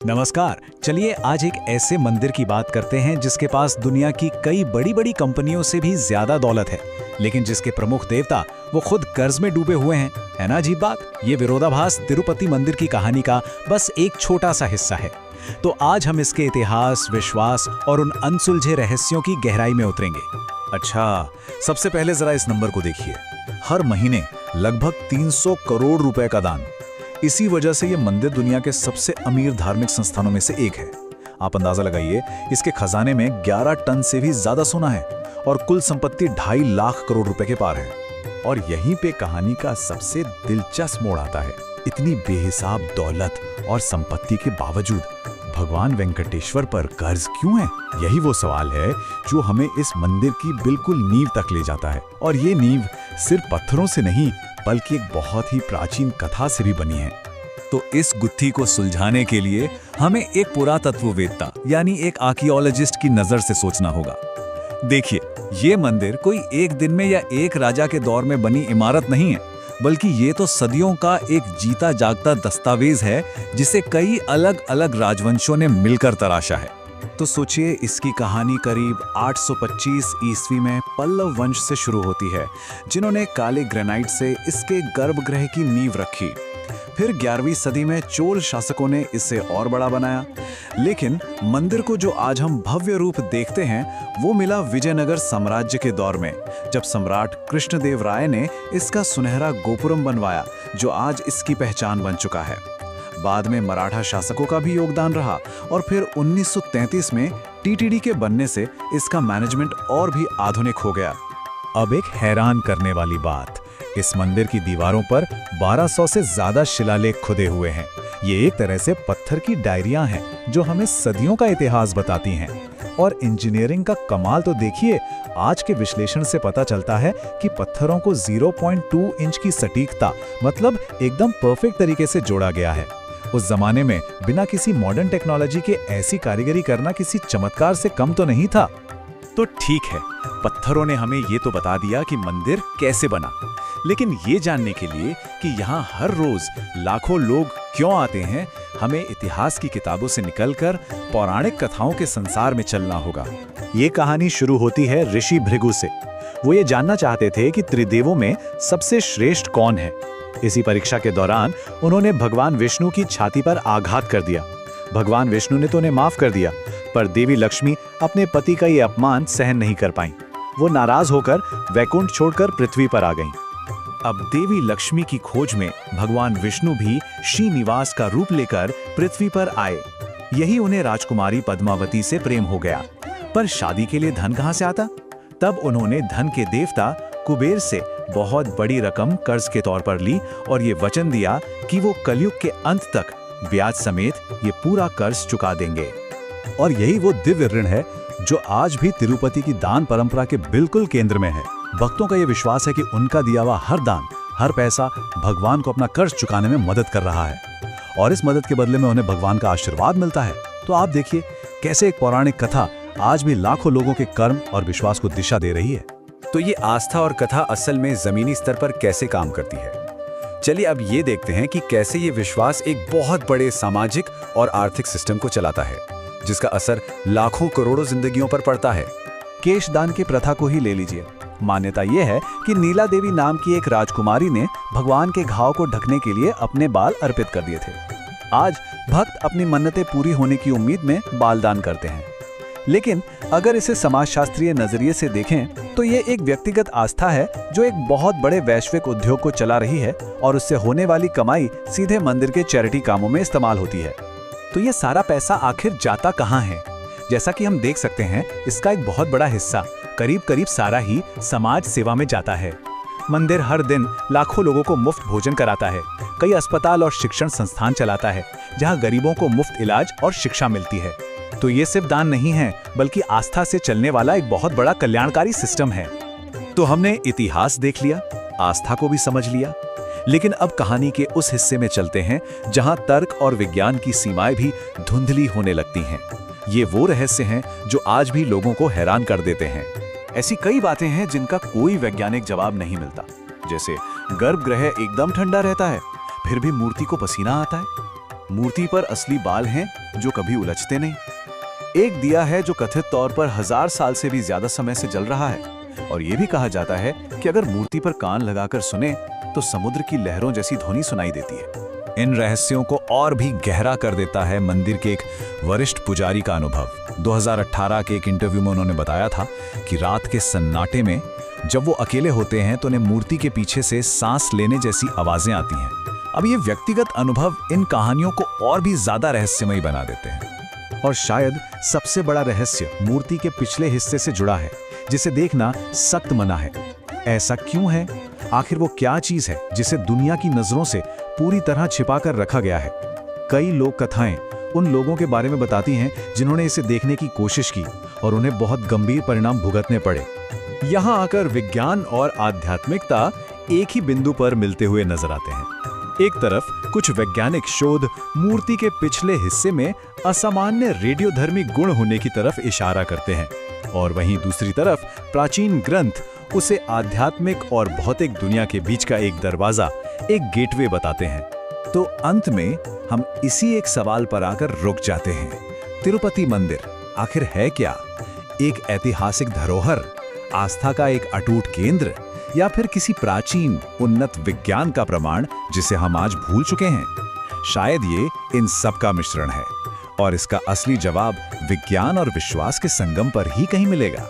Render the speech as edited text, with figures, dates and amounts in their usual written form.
नमस्कार। चलिए आज एक ऐसे मंदिर की बात करते हैं जिसके पास दुनिया की कई बड़ी बड़ी कंपनियों से भी ज्यादा दौलत है, लेकिन जिसके प्रमुख देवता वो खुद कर्ज में डूबे हुए हैं। है ना अजीब बात। ये विरोधाभास तिरुपति मंदिर की कहानी का बस एक छोटा सा हिस्सा है। तो आज हम इसके इतिहास, विश्वास और उन अनसुलझे रहस्यों की गहराई में उतरेंगे। अच्छा, सबसे पहले जरा इस नंबर को देखिए। हर महीने लगभग 300 करोड़ रुपए का दान। इसी वजह से ये मंदिर दुनिया के सबसे अमीर धार्मिक संस्थानों में से एक है। आप अंदाजा लगाइए, इसके खजाने में 11 टन से भी ज्यादा सोना है और कुल संपत्ति 2.5 लाख करोड़ रुपए के पार है। और यहीं पे कहानी का सबसे दिलचस्प मोड़ आता है। इतनी बेहिसाब दौलत और संपत्ति के बावजूद भगवान वेंकटेश्वर पर कर्ज क्यों है? यही वो सवाल है जो हमें इस मंदिर की बिल्कुल नींव तक ले जाता है। और ये नींव सिर्फ पत्थरों से नहीं, बल्कि एक बहुत ही प्राचीन कथा से भी बनी है। तो इस गुत्थी को सुलझाने के लिए हमें एक पुरातत्ववेत्ता यानी एक आर्कियोलॉजिस्ट की नजर से सोचना होगा। देखिए, ये मंदिर कोई एक दिन में या एक राजा के दौर में बनी इमारत नहीं है, बल्कि ये तो सदियों का एक जीता जागता दस्तावेज है जिसे कई अलग अलग राजवंशों ने मिलकर तराशा है। तो सोचिए, इसकी कहानी करीब 825 ईस्वी में पल्लव वंश से शुरू होती है, जिन्होंने काले ग्रेनाइट से इसके गर्भगृह की नींव रखी। फिर 11वीं सदी में चोल शासकों ने इसे और बड़ा बनाया। लेकिन मंदिर को जो आज हम भव्य रूप देखते हैं, वो मिला विजयनगर साम्राज्य के दौर में, जब सम्राट कृष्णदेव राय ने इसका सुनहरा गोपुरम बनवाया, जो आज इसकी पहचान बन चुका है। बाद में मराठा शासकों का भी योगदान रहा और फिर 1933 में टीटीडी के बनने से इसका मैनेजमेंट और भी आधुनिक हो गया। अब एक हैरान करने वाली बात, इस मंदिर की दीवारों पर 1200 से ज्यादा शिलालेख खुदे हुए हैं। ये एक तरह से पत्थर की डायरियां हैं जो हमें सदियों का इतिहास बताती हैं। और इंजीनियरिंग का कमाल तो देखिए, आज के विश्लेषण से पता चलता है कि पत्थरों को 0.2 इंच की सटीकता, मतलब एकदम परफेक्ट तरीके से जोड़ा गया है। उस जमाने में बिना किसी मॉडर्न टेक्नोलॉजी के ऐसी कारीगरी करना किसी चमत्कार से कम तो नहीं था। तो ठीक है, पत्थरों ने हमें ये तो बता दिया कि मंदिर कैसे बना, लेकिन ये जानने के लिए कि यहाँ हर रोज लाखों लोग क्यों आते हैं, हमें इतिहास की किताबों से निकलकर पौराणिक कथाओं के संसार में चलना होगा। ये कहानी शुरू होती है ऋषि भृगु से। वो ये जानना चाहते थे कि त्रिदेवों में सबसे श्रेष्ठ कौन है। इसी परीक्षा के दौरान उन्होंने भगवान विष्णु की छाती पर आघात कर दिया। भगवान विष्णु ने तो उन्हें माफ कर दिया, पर देवी लक्ष्मी अपने पति का ये अपमान सहन नहीं कर पाईं। वो नाराज होकर वैकुंठ छोड़कर पृथ्वी पर आ गईं। अब देवी लक्ष्मी की खोज में भगवान विष्णु भी श्रीनिवास का रूप लेकर पृथ्वी पर आए। यही उन्हें राजकुमारी पद्मावती से प्रेम हो गया। पर शादी के लिए धन कहां से आता? तब उन्होंने धन के देवता कुबेर से बहुत बड़ी रकम कर्ज के तौर पर ली और ये वचन दिया कि वो कलयुग के अंत तक ब्याज समेत ये पूरा कर्ज चुका देंगे। और यही वो दिव्य ऋण है जो आज भी तिरुपति की दान परंपरा के बिल्कुल केंद्र में है। भक्तों का ये विश्वास है कि उनका दिया हुआ हर दान, हर पैसा भगवान को अपना कर्ज चुकाने में मदद कर रहा है और इस मदद के बदले में उन्हें भगवान का आशीर्वाद मिलता है। तो आप देखिए कैसे एक पौराणिक कथा आज भी लाखों लोगों के कर्म और विश्वास को दिशा दे रही है। तो ये आस्था और कथा असल में जमीनी स्तर पर कैसे काम करती है? चलिए अब ये देखते हैं कि कैसे ये विश्वास एक बहुत बड़े सामाजिक और आर्थिक सिस्टम को चलाता है, जिसका असर लाखों करोड़ों जिंदगियों पर पड़ता है। केशदान की प्रथा को ही ले लीजिए। मान्यता यह है कि नीला देवी नाम की एक राजकुमारी ने भगवान के घाव को ढकने के लिए अपने बाल अर्पित कर दिए थे। आज भक्त अपनी मन्नतें पूरी होने की उम्मीद में बाल दान करते हैं। लेकिन अगर इसे समाजशास्त्रीय नजरिए से देखें तो ये एक व्यक्तिगत आस्था है जो एक बहुत बड़े वैश्विक उद्योग को चला रही है और उससे होने वाली कमाई सीधे मंदिर के चैरिटी कामों में इस्तेमाल होती है। तो ये सारा पैसा आखिर जाता कहाँ है? जैसा कि हम देख सकते हैं, इसका एक बहुत बड़ा हिस्सा, करीब सारा ही समाज सेवा में जाता है। मंदिर हर दिन लाखों लोगों को मुफ्त भोजन कराता है, कई अस्पताल और शिक्षण संस्थान चलाता है जहां गरीबों को मुफ्त इलाज और शिक्षा मिलती है। तो ये सिर्फ दान नहीं है, बल्कि आस्था से चलने वाला एक बहुत बड़ा कल्याणकारी सिस्टम है। तो हमने इतिहास देख लिया, आस्था को भी समझ लिया, लेकिन अब कहानी के उस हिस्से में चलते हैं जहां तर्क और विज्ञान की सीमाएं भी धुंधली होने लगती हैं। ये वो रहस्य हैं जो आज भी लोगों को हैरान कर देते हैं। ऐसी कई बातें हैं जिनका कोई वैज्ञानिक जवाब नहीं मिलता, जैसे गर्भगृह एकदम ठंडा रहता है, फिर भी मूर्ति को पसीना आता है। मूर्ति पर असली बाल हैं जो कभी उलझते नहीं। एक दिया है जो कथित तौर पर 1000 साल से भी ज्यादा समय से जल रहा है, और यह भी कहा जाता है कि अगर मूर्ति पर कान लगाकर सुने तो समुद्र की लहरों जैसी ध्वनि सुनाई देती है। इन रहस्यों को और भी गहरा कर देता है मंदिर के एक वरिष्ठ पुजारी का अनुभव। 2018 के एक इंटरव्यू में उन्होंने बताया था कि रात के सन्नाटे में जब वो अकेले होते हैं तो उन्हें मूर्ति के पीछे से सांस लेने जैसी आवाजें आती हैं। अब ये व्यक्तिगत अनुभव इन कहानियों को और भी ज्यादा रहस्यमयी बना देते हैं। और शायद सबसे बड़ा रहस्य मूर्ति के पिछले हिस्से से जुड़ा है, जिसे देखना सख्त मना है। ऐसा क्यों है? आखिर वो क्या चीज है जिसे दुनिया की नजरों से पूरी तरह छिपाकर रखा गया है? कई लोक कथाएं उन लोगों के बारे में बताती हैं जिन्होंने इसे देखने की कोशिश की और उन्हें बहुत गंभीर परिणाम भुगतने पड़े। यहाँ आकर विज्ञान और आध्यात्मिकता एक ही बिंदु पर मिलते हुए नजर आते हैं। एक तरफ कुछ वैज्ञानिक शोध मूर्ति के पिछले हिस्से में असामान्य रेडियोधर्मी गुण होने की तरफ इशारा करते हैं, और वहीं दूसरी तरफ प्राचीन ग्रंथ उसे आध्यात्मिक और भौतिक दुनिया के बीच का एक दरवाजा, एक गेटवे बताते हैं। तो अंत में हम इसी एक सवाल पर आकर रुक जाते हैं। तिरुपति मंदिर आखिर है क्या? एक ऐतिहासिक धरोहर, आस्था का एक अटूट केंद्र, या फिर किसी प्राचीन उन्नत विज्ञान का प्रमाण जिसे हम आज भूल चुके हैं? शायद ये इन सब का मिश्रण है, और इसका असली जवाब विज्ञान और विश्वास के संगम पर ही कहीं मिलेगा।